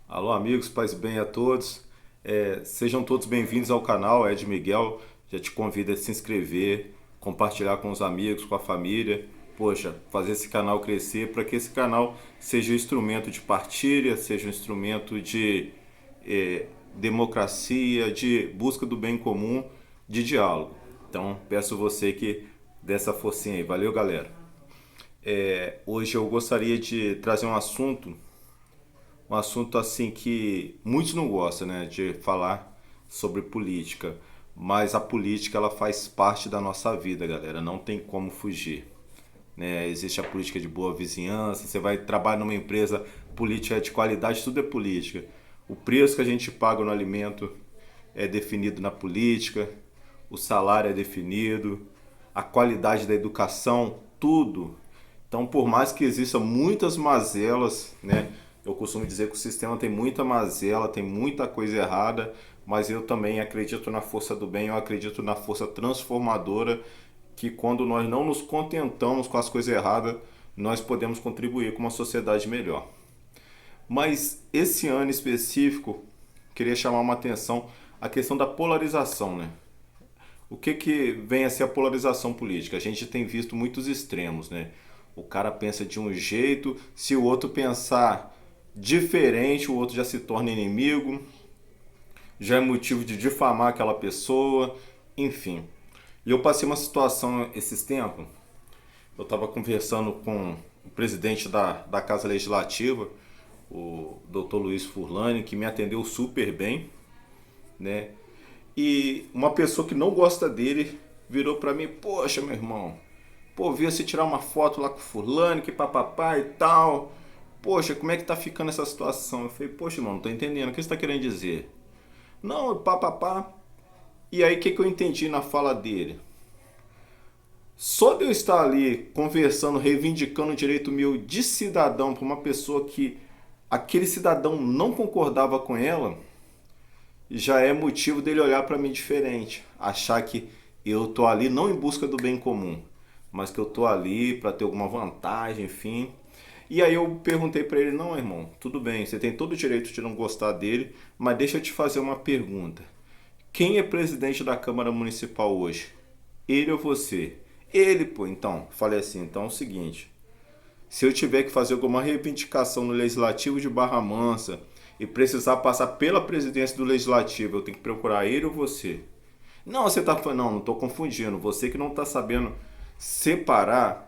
Alô, amigos, paz e bem a todos. Sejam todos bem-vindos ao canal Ed Miguel. Já te convido a se inscrever, compartilhar com os amigos, com a família. Poxa, fazer esse canal crescer para que esse canal seja um instrumento de partilha, seja um instrumento de democracia, de busca do bem comum, de diálogo. Então, peço você que dê essa forcinha aí. Valeu, galera. Hoje eu gostaria de trazer um assunto assim que muitos não gostam, né, de falar sobre política, mas a política ela faz parte da nossa vida, galera, não tem como fugir, né? Existe a política de boa vizinhança, você vai trabalhar numa empresa, política de qualidade, tudo é política. O preço que a gente paga no alimento é definido na política, o salário é definido, a qualidade da educação, tudo. Então, por mais que existam muitas mazelas, né? Eu costumo dizer que o sistema tem muita mazela, tem muita coisa errada, mas eu também acredito na força do bem, eu acredito na força transformadora que quando nós não nos contentamos com as coisas erradas, nós podemos contribuir com uma sociedade melhor. Mas esse ano específico, queria chamar uma atenção a questão da polarização, né? O que vem a ser a polarização política? A gente tem visto muitos extremos, né? O cara pensa de um jeito, se o outro pensar diferente, o outro já se torna inimigo, já é motivo de difamar aquela pessoa, enfim. E eu passei uma situação esses tempos, eu estava conversando com o presidente da Casa Legislativa, o Dr. Luiz Furlani, que me atendeu super bem, né? E uma pessoa que não gosta dele virou pra mim, poxa, meu irmão, pô, via se tirar uma foto lá com o fulano, que papapá e tal. Poxa, como é que tá ficando essa situação? Eu falei, poxa, irmão, não tô entendendo. O que você tá querendo dizer? Não, papapá. E aí, o que eu entendi na fala dele? Só de eu estar ali conversando, reivindicando o direito meu de cidadão para uma pessoa que aquele cidadão não concordava com ela, já é motivo dele olhar para mim diferente, achar que eu tô ali não em busca do bem comum, mas que eu tô ali para ter alguma vantagem, enfim. E aí eu perguntei para ele, não, irmão, tudo bem, você tem todo o direito de não gostar dele, mas deixa eu te fazer uma pergunta. Quem é presidente da Câmara Municipal hoje? Ele ou você? Ele, pô, então, falei assim, então é o seguinte, se eu tiver que fazer alguma reivindicação no Legislativo de Barra Mansa e precisar passar pela presidência do Legislativo, eu tenho que procurar ele ou você? Não, você tá falando, não, não tô confundindo. Você que não tá sabendo separar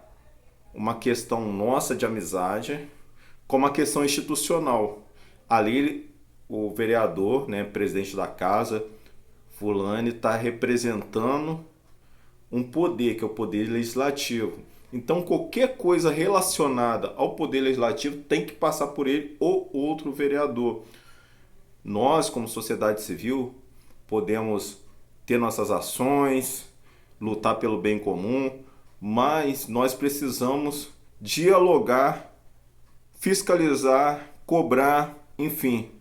uma questão nossa de amizade com uma questão institucional. Ali, o vereador, né, presidente da casa, Fulano, está representando um poder, que é o poder legislativo. Então, qualquer coisa relacionada ao poder legislativo tem que passar por ele ou outro vereador. Nós, como sociedade civil, podemos ter nossas ações, lutar pelo bem comum, mas nós precisamos dialogar, fiscalizar, cobrar, enfim,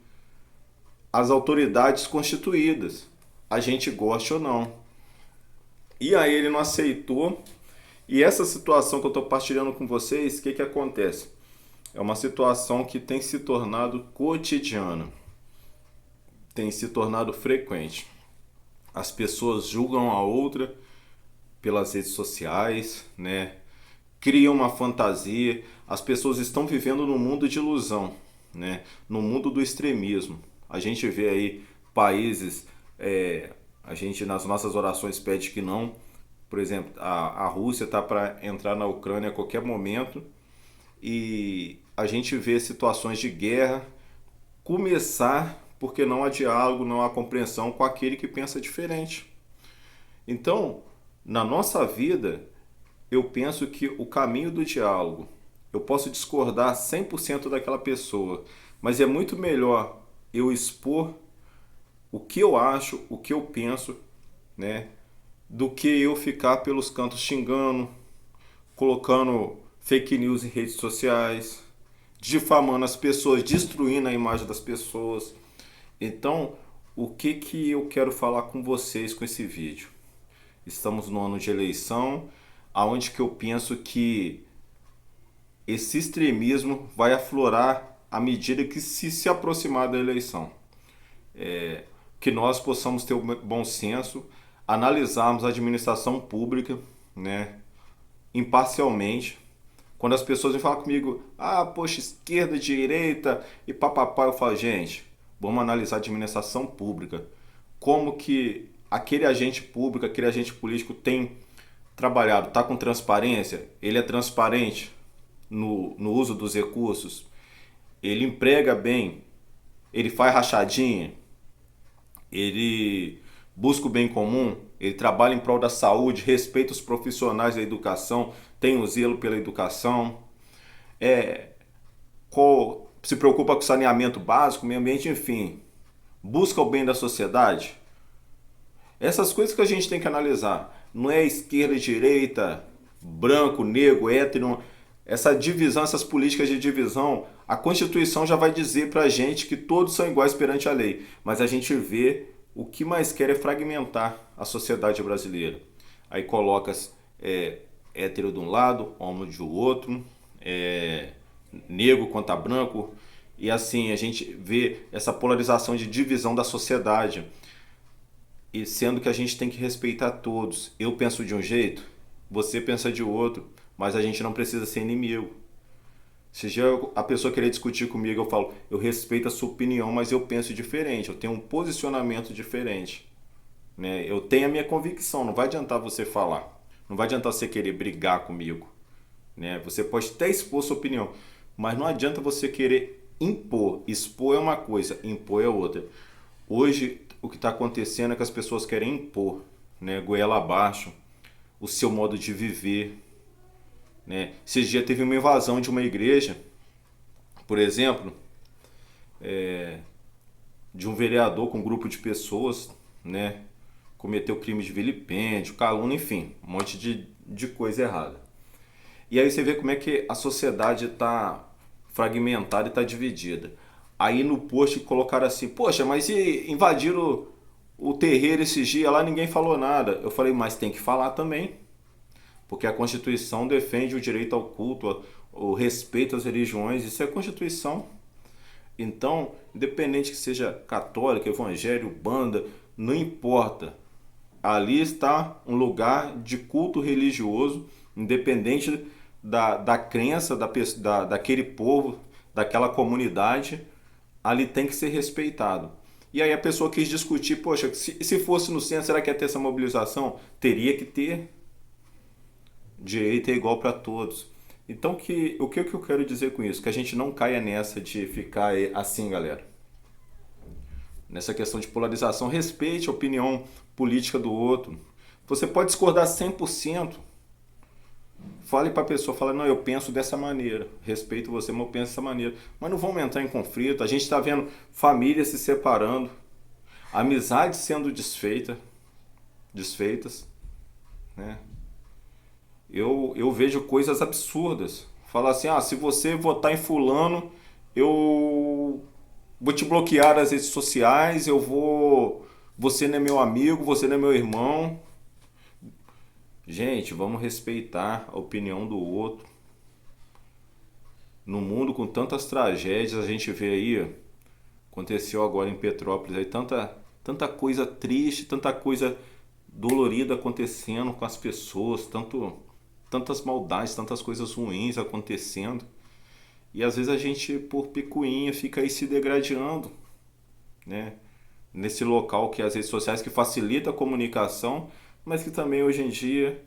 as autoridades constituídas, a gente goste ou não. E aí ele não aceitou. E essa situação que eu estou partilhando com vocês, o que acontece? É uma situação que tem se tornado cotidiana, tem se tornado frequente. As pessoas julgam a outra pelas redes sociais, né? Criam uma fantasia. As pessoas estão vivendo num mundo de ilusão, né? No mundo do extremismo. A gente vê aí países, a gente nas nossas orações pede que não. Por exemplo, a Rússia está para entrar na Ucrânia a qualquer momento e a gente vê situações de guerra começar porque não há diálogo, não há compreensão com aquele que pensa diferente. Então, na nossa vida, eu penso que o caminho do diálogo, eu posso discordar 100% daquela pessoa, mas é muito melhor eu expor o que eu acho, o que eu penso, né, do que eu ficar pelos cantos xingando, colocando fake news em redes sociais, difamando as pessoas, destruindo a imagem das pessoas. Então, o que eu quero falar com vocês com esse vídeo? Estamos no ano de eleição, aonde que eu penso que esse extremismo vai aflorar à medida que se aproximar da eleição. Que nós possamos ter o bom senso, analisarmos a administração pública, né, imparcialmente. Quando as pessoas vêm falar comigo, poxa, esquerda, direita e papapá, eu falo, gente, vamos analisar a administração pública. Como que aquele agente público, aquele agente político tem trabalhado, está com transparência, ele é transparente no uso dos recursos, ele emprega bem, ele faz rachadinha, ele busca o bem comum, ele trabalha em prol da saúde, respeita os profissionais da educação, tem o zelo pela educação, se preocupa com saneamento básico, meio ambiente, enfim, busca o bem da sociedade. Essas coisas que a gente tem que analisar. Não é esquerda e direita, branco, negro, hétero. Essa divisão, essas políticas de divisão, a Constituição já vai dizer pra gente que todos são iguais perante a lei. Mas a gente vê o que mais quer é fragmentar a sociedade brasileira. Aí coloca hétero de um lado, homo de outro, negro contra branco. E assim a gente vê essa polarização de divisão da sociedade. E sendo que a gente tem que respeitar todos. Eu penso de um jeito, você pensa de outro, mas a gente não precisa ser inimigo. Se já a pessoa querer discutir comigo, eu falo, eu respeito a sua opinião, mas eu penso diferente, eu tenho um posicionamento diferente. Né? Eu tenho a minha convicção, não vai adiantar você falar. Não vai adiantar você querer brigar comigo. Né? Você pode até expor sua opinião, mas não adianta você querer impor. Expor é uma coisa, impor é outra. Hoje, o que está acontecendo é que as pessoas querem impor, né, goela abaixo, o seu modo de viver. Né? Esses dias teve uma invasão de uma igreja, por exemplo, de um vereador com um grupo de pessoas, né, cometeu crime de vilipêndio, calúnia, enfim, um monte de coisa errada. E aí você vê como é que a sociedade está fragmentada e está dividida. Aí no post colocaram assim, poxa, mas invadiram o terreiro esses dias lá, ninguém falou nada. Eu falei, mas tem que falar também, porque a Constituição defende o direito ao culto, o respeito às religiões, isso é a Constituição. Então, independente que seja católico, evangélico, banda, não importa. Ali está um lugar de culto religioso, independente da crença daquele povo, daquela comunidade, ali tem que ser respeitado. E aí a pessoa quis discutir, poxa, se fosse no centro, será que ia ter essa mobilização? Teria que ter. Direito é igual para todos. Então, o que eu quero dizer com isso? Que a gente não caia nessa de ficar assim, galera. Nessa questão de polarização, respeite a opinião política do outro. Você pode discordar 100%. Fale para a pessoa, fala, não, eu penso dessa maneira, respeito você, mas eu penso dessa maneira. Mas não vamos entrar em conflito, a gente está vendo famílias se separando, amizades sendo desfeitas, né? Eu vejo coisas absurdas. Fala assim, se você votar em fulano, eu vou te bloquear nas redes sociais, você não é meu amigo, você não é meu irmão. Gente, vamos respeitar a opinião do outro. No mundo com tantas tragédias, a gente vê aí, aconteceu agora em Petrópolis, aí tanta coisa triste, tanta coisa dolorida acontecendo com as pessoas, tantas maldades, tantas coisas ruins acontecendo. E às vezes a gente, por picuinha, fica aí se degradando, né? Nesse local que é as redes sociais, que facilita a comunicação, mas que também hoje em dia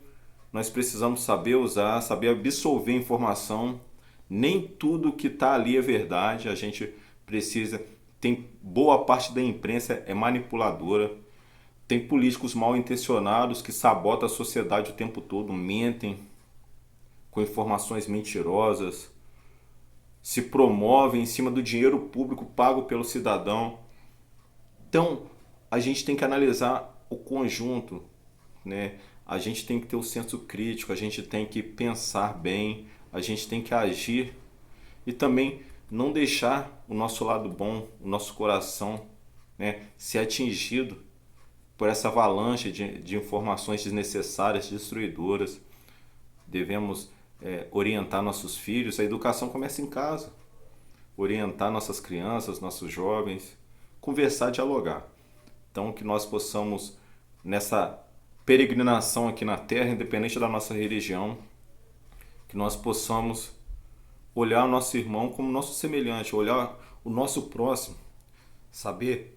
nós precisamos saber usar, saber absorver informação. Nem tudo que está ali é verdade, a gente precisa... Tem boa parte da imprensa é manipuladora, tem políticos mal intencionados que sabotam a sociedade o tempo todo, mentem com informações mentirosas, se promovem em cima do dinheiro público pago pelo cidadão. Então, a gente tem que analisar o conjunto, né? A gente tem que ter o senso crítico, a gente tem que pensar bem, a gente tem que agir e também não deixar o nosso lado bom, o nosso coração, né, ser atingido por essa avalanche de informações desnecessárias, destruidoras. Devemos orientar nossos filhos. A educação começa em casa. orientar nossas crianças, nossos jovens, conversar, dialogar. Então, que nós possamos, nessa peregrinação aqui na Terra, independente da nossa religião, que nós possamos olhar o nosso irmão como nosso semelhante, olhar o nosso próximo, saber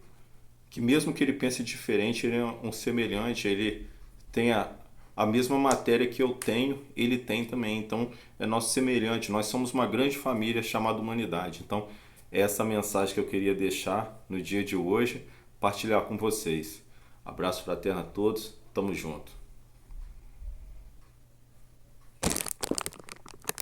que mesmo que ele pense diferente, ele é um semelhante, ele tem a mesma matéria que eu tenho, ele tem também. Então, é nosso semelhante. Nós somos uma grande família chamada humanidade. Então, é essa mensagem que eu queria deixar no dia de hoje, partilhar com vocês. Abraço fraterno a todos, tamo junto.